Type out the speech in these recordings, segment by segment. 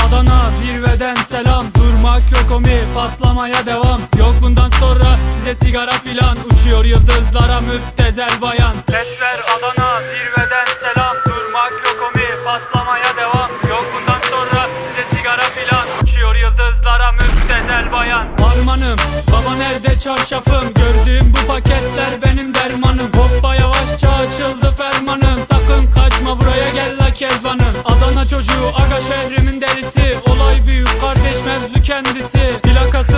Adana zirveden selam. Durmak yok omi, patlamaya devam. Yok bundan sonra size sigara filan. Uçuyor yıldızlara müptezel bayan. Sesler Adana zirveden selam. Durmak yok omi, patlamaya devam. Yok bundan sonra size sigara filan. Uçuyor yıldızlara müptezel bayan. Harmanım, baba nerede çarşafım? Gördüğüm bu paketler benim dermanım. Hoppa yavaşça açıldı fermanım. Sakın kaçma buraya gel la kezbanım. Adana çocuğu aga şehrimin delisi. Olay büyük kardeş mevzu kendisi. Plaka 01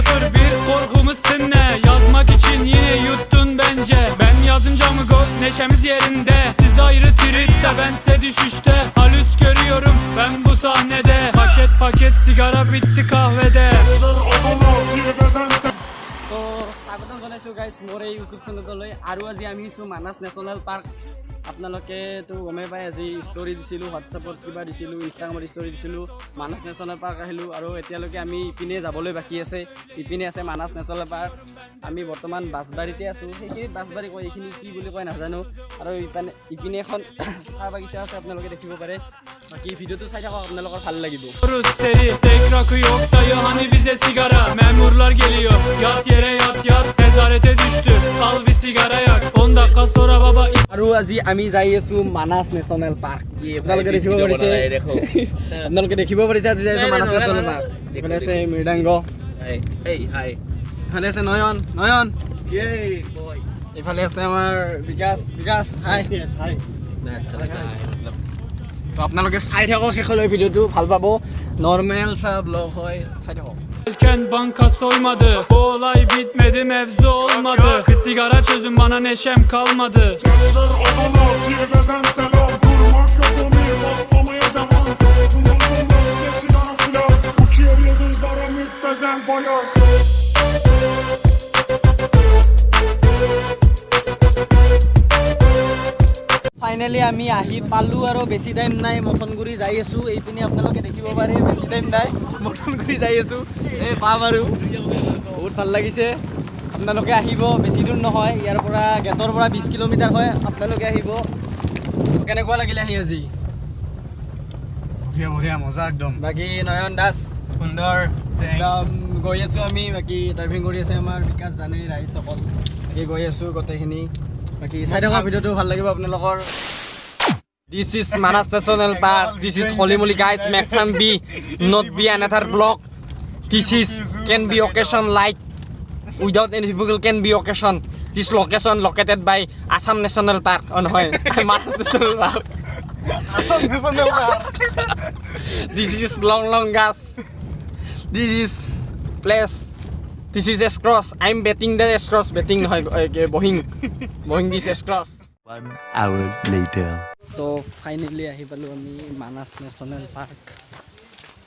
korkumuz dinle. Yazmak için yine yuttun bence. Ben yazınca mı gol neşemiz yerinde. Siz ayrı tritte bense düşüşte. Halüs görüyorum ben bu sahnede. Paket paket sigara bitti kahvede. তো স্বাগতম জনাইছোঁ guys মোৰ এই YouTube চেনেললৈ আৰু আজি আমি আহিছোঁ Manas national park আপোনালোকেতো গমেই পাই আজি ষ্টৰি দিছিলোঁ হোৱাটছআপত কিবা দিছিলোঁ ইনষ্টাগ্ৰামত ষ্টৰি দিছিলোঁ মানাস নেশ্যনেল পাৰ্ক আহিলোঁ আৰু এতিয়ালৈকে আমি ইপিনে যাবলৈ বাকী আছে ইপিনে আছে মানাস নেশ্যনেল পাৰ্ক আমি বৰ্তমান বাছবাৰীতে আছোঁ সেইখিনিত বাছবাৰী কয় এইখিনি কি বুলি কয় নাজানো আৰু ইপিনে এখন চাহ বাগিচা আছে আপোনালোকে দেখিব পাৰে বাকী ভিডিঅ'টো চাই থাকক আপোনালোকৰ ভাল লাগিব Seri tek rakı yok dayı hani bize sigara. Memurlar geliyor yat yere yat yat. Nezarete düştü al bir sigara yak. 10 dakika sonra baba. আৰু আজি আমি যাই আছোঁ মানাস নেশ্যনেল পাৰ্ক আপোনালোকে দেখিব পাৰিছে আপোনালোকে দেখিব পাৰিছে আজি যাই আছোঁ মানাস নেশ্যনেল পাৰ্ক এইফালে আছে মৃদাংগ এইফালে আছে নয়ন নয়ন এইফালে আছে আমাৰ বিকাশ বিকাশ হাই তো আপোনালোকে চাই থাকক শেষলৈ ভিডিঅ'টো ভাল পাব নৰ্মেল চাহ ব্লগ হয় চাই থাকক Gelken banka soymadı. Bu olay bitmedi mevzu olmadı. Bir sigara çözün bana neşem kalmadı. Sesler Adana zirveden selam. Durmak yok omi, patlamaya devam. Bundan sonra size sigara filan. Uçuyor yıldızlara müptezel bayan. Finally আমি আহি পালোঁ আৰু বেছি time নাই মথনগুৰি যাই আছোঁ এইপিনে আপোনালোকে দেখিব পাৰে বেছি টাইম নাই মথনগুৰি যাই আছোঁ এই পাম আৰু বহুত ভাল লাগিছে আপোনালোকে আহিব বেছি দূৰ নহয় ইয়াৰ পৰা গেটৰ পৰা 20 কিলোমিটাৰ হয় আপোনালোকে আহিব কেনেকুৱা লাগিলে আহি আজি বঢ়িয়া বঢ়িয়া মজা একদম বাকী নয়ন দাস সুন্দৰ একদম গৈ আছোঁ আমি বাকী ড্ৰাইভিং কৰি আছে আমাৰ বিকাশ জানেই ৰাইজ অকল বাকী গৈ আছোঁ গোটেইখিনি বাকী চাই থকা ভিডিঅ'টো ভাল লাগিব আপোনালোকৰ This is Manas National Park. This is Holy Moly guys. Make some be not be another block. This is can be occasion like without any people can be occasion. This location located by Assam National Park. Oh no, Manas National Park. Assam National Park. This is long gas. This is place. This is S-Cross. I'm betting the S-Cross. Betting Boeing this S-Cross. 1 hour later. তো finally আহি পালোঁ আমি Manas national park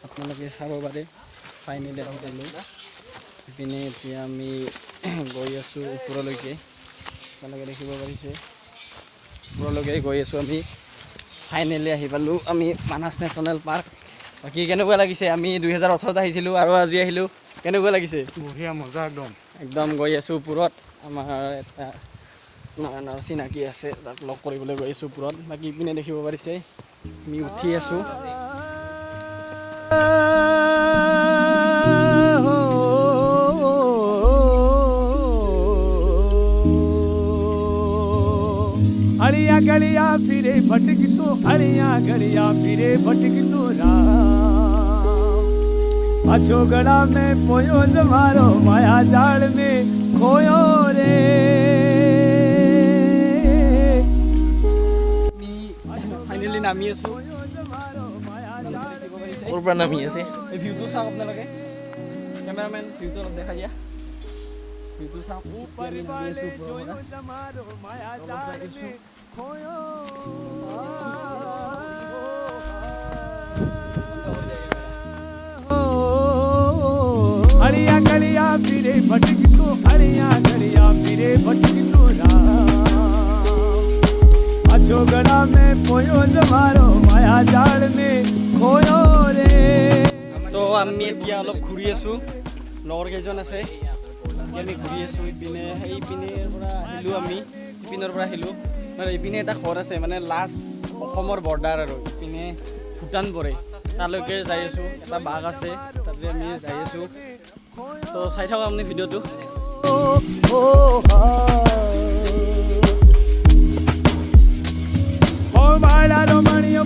আপোনালোকে চাব পাৰে finally আহি পালোঁ ইপিনে এতিয়া আমি গৈ আছোঁ ওপৰলৈকে আপোনালোকে দেখিব পাৰিছে ওপৰলৈকে গৈ আছোঁ আমি ফাইনেলি আহি পালোঁ আমি মানাস নেশ্যনেল পাৰ্ক বাকী কেনেকুৱা লাগিছে আমি 2018 আহিছিলোঁ আৰু আজি আহিলোঁ কেনেকুৱা লাগিছে বঢ়িয়া মজা একদম একদম গৈ আছোঁ ওপৰত আমাৰ এটা নয়নৰ চিনাকি আছে তাক লগ কৰিবলৈ গৈ আছোঁ ওপৰত বাকী ইপিনে দেখিব পাৰিছে আমি উঠি আছোঁ अड़िया गलिया फिरे भटकी तो अड़िया गलिया फिरे भटकी तो अछो गड़ा में पोयो जमारो माया जाल में खोयो रे ফাইনেলি নামি আছোঁ ক'ৰ পৰা নামি আছে এই ভিউটো চাওক আপোনালোকে কেমেৰামেন ভিউটো অলপ দেখা দিয়া ভিউটো চাওক अड़िया गलिया फिरे भटकी तो अड़िया गलिया फिरे भटकी तो अछो गड़ा में पोयो जमारो माया जाल में खोयो रे তো আমি এতিয়া অলপ ঘূৰি আছোঁ লগৰ কেইজন আছে আমি ঘূৰি আছোঁ ইপিনে সেইপিনেৰ পৰা আহিলোঁ আমি ইপিনৰ পৰা আহিলোঁ মানে ইপিনে এটা ঘৰ আছে মানে লাষ্ট অসমৰ বৰ্ডাৰ আৰু ইপিনে ভূটান পৰে তালৈকে যাই আছোঁ এটা বাঘ আছে তাতে আমি যাই আছোঁ তো চাই থাকক আপুনি ভিডিঅ'টো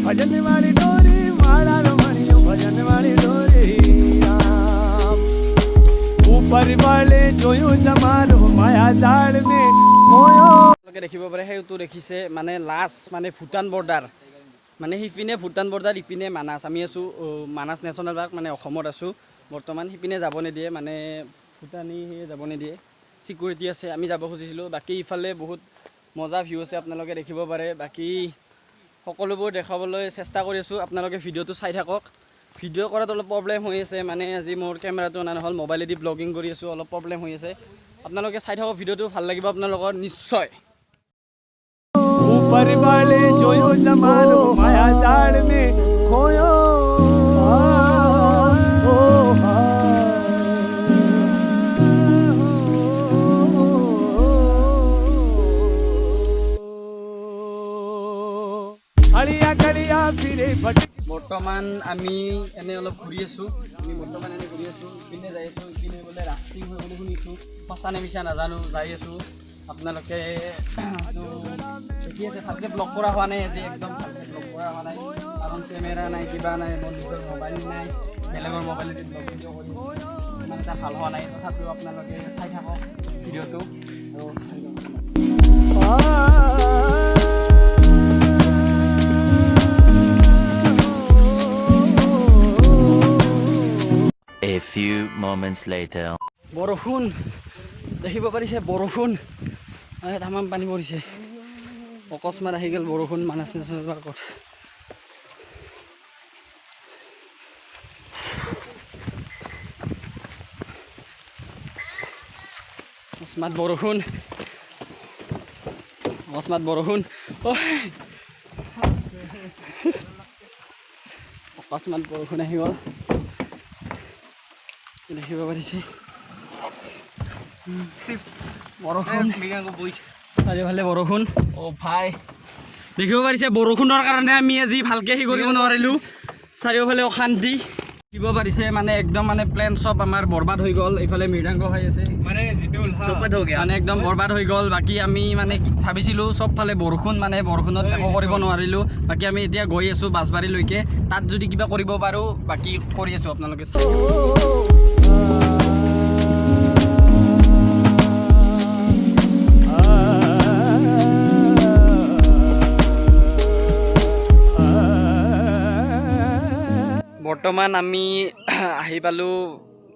भजन वाली डोरी माला रमणियो भजन वाली डोरी ऊपर वाले जोयो जमानो माया जाल में खोयो দেখিব পাৰে সেইটো দেখিছে মানে লাষ্ট মানে ভূটান বৰ্ডাৰ মানে সিপিনে ভূটান বৰ্ডাৰ ইপিনে মানাছ আমি আছোঁ মানাছ নেশ্যনেল পাৰ্ক মানে অসমত আছোঁ বৰ্তমান সিপিনে যাব নিদিয়ে মানে ভূটানী যাব নিদিয়ে ছিকিউৰিটি আছে আমি যাব খুজিছিলোঁ বাকী ইফালে বহুত মজা ভিউ আছে আপোনালোকে দেখিব পাৰে বাকী সকলোবোৰ দেখাবলৈ চেষ্টা কৰি আছোঁ আপোনালোকে ভিডিঅ'টো চাই থাকক ভিডিঅ' কৰাত অলপ প্ৰব্লেম হৈ আছে মানে আজি মোৰ কেমেৰাটো অনা নহ'ল মোবাইলেদি ব্লগিং কৰি আছোঁ অলপ প্ৰব্লেম হৈ আছে আপোনালোকে চাই থাকক ভিডিঅ'টো ভাল লাগিব আপোনালোকৰ নিশ্চয় ऊपर वाले जोयो जमानो माया जाल में खोयो अड़िया गड़िया फिरे भटक বৰ্তমান আমি এনে অলপ ঘূৰি আছোঁ আমি বৰ্তমান এনে ঘূৰি আছোঁ ইপিনে যাই আছোঁ ইপিনে বোলে ৰাফটিং হয় বুলি শুনিছোঁ সঁচা নে মিছা নাজানো যাই আছোঁ আপোনালোকে দেখি আছে ভালকৈ ব্লগ কৰা হোৱা নাই আজি একদম ভালকৈ ব্লগ কৰা হোৱা নাই কাৰণ কেমেৰা নাই কিবা নাই মোৰ নিজৰ মোবাইল নাই বেলেগৰ মোবাইলেদি ব্লগ ভিডিঅ' কৰি ইমান এটা ভাল হোৱা নাই তথাপিও আপোনালোকে চাই থাকক ভিডিঅ'টো A few moments later. বৰষুণ দেখিব পাৰিছে বৰষুণ তামাম পানী পৰিছে অকস্মাত আহি গ'ল বৰষুণ মানাছ নেশ্যনেল পাৰ্কত অকস্মাত বৰষুণ অকস্মাত বৰষুণ আহি গ'ল দেখিব পাৰিছে বৰষুণ চাৰিওফালে বৰষুণ ভাই দেখিব পাৰিছে বৰষুণৰ কাৰণে আমি আজি ভালকৈ হেৰি কৰিব নোৱাৰিলোঁ চাৰিওফালে অশান্তি দেখিব পাৰিছে মানে একদম মানে প্লেন চব আমাৰ বৰবাদ হৈ গ'ল এইফালে মৃদাংগ হৈ আছে মানে একদম বৰবাদ হৈ গ'ল বাকী আমি মানে ভাবিছিলোঁ চবফালে বৰষুণ মানে বৰষুণত একো কৰিব নোৱাৰিলোঁ বাকী আমি এতিয়া গৈ আছোঁ বাছবাৰীলৈকে তাত যদি কিবা কৰিব পাৰোঁ বাকী কৰি আছোঁ আপোনালোকে বৰ্তমান আমি আহি পালোঁ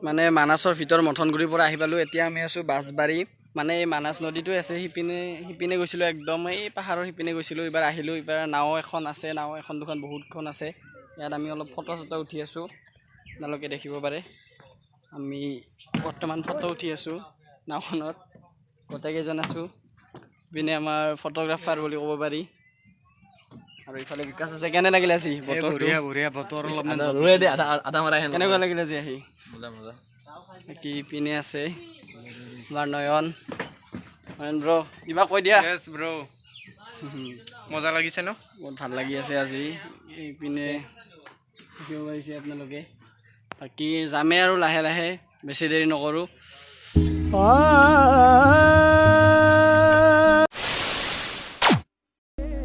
মানে মানাছৰ ভিতৰ মথনগুৰিৰ পৰা আহি পালোঁ এতিয়া আমি আছোঁ বাছবাৰী মানে এই মানাছ নদীটো আছে সিপিনে গৈছিলোঁ একদম এই পাহাৰৰ সিপিনে গৈছিলোঁ এইবাৰ আহিলোঁ এইবাৰ নাও এখন আছে নাও এখন দুখন বহুতখন আছে ইয়াত আমি অলপ ফটো চটো উঠি আছোঁ আপোনালোকে দেখিব পাৰে আমি বৰ্তমান ফটো উঠি আছোঁ নাওখনত গোটেইকেইজন আছোঁ ইপিনে আমাৰ ফটোগ্ৰাফাৰ বুলি ক'ব পাৰি আৰু ইফালে বিকাশ আছে কেনে লাগিলে আজি বতৰ কেনেকুৱা লাগিলে আজি আহি বাকী ইপিনে আছে আমাৰ নয়ন ব্ৰ কিবা কৈ দিয়া মজা লাগিছে ন বহুত ভাল লাগি আছে আজি এইপিনে দেখিব পাৰিছে আপোনালোকে বাকী যামে আৰু লাহে লাহে বেছি দেৰি নকৰোঁ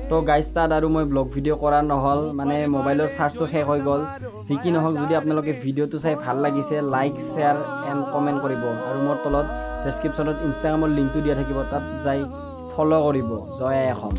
তো গাইজ তাত আৰু মই ব্লগ ভিডিঅ' কৰা নহ'ল মানে মোবাইলৰ চাৰ্জটো শেষ হৈ গ'ল যি কি নহওক যদি আপোনালোকে ভিডিঅ'টো চাই ভাল লাগিছে লাইক শ্বেয়াৰ এণ্ড কমেণ্ট কৰিব আৰু মোৰ তলত ডেছক্ৰিপশ্যনত ইনষ্টাগ্ৰামৰ লিংকটো দিয়া থাকিব তাত যাই ফ'ল' কৰিব জয় অসম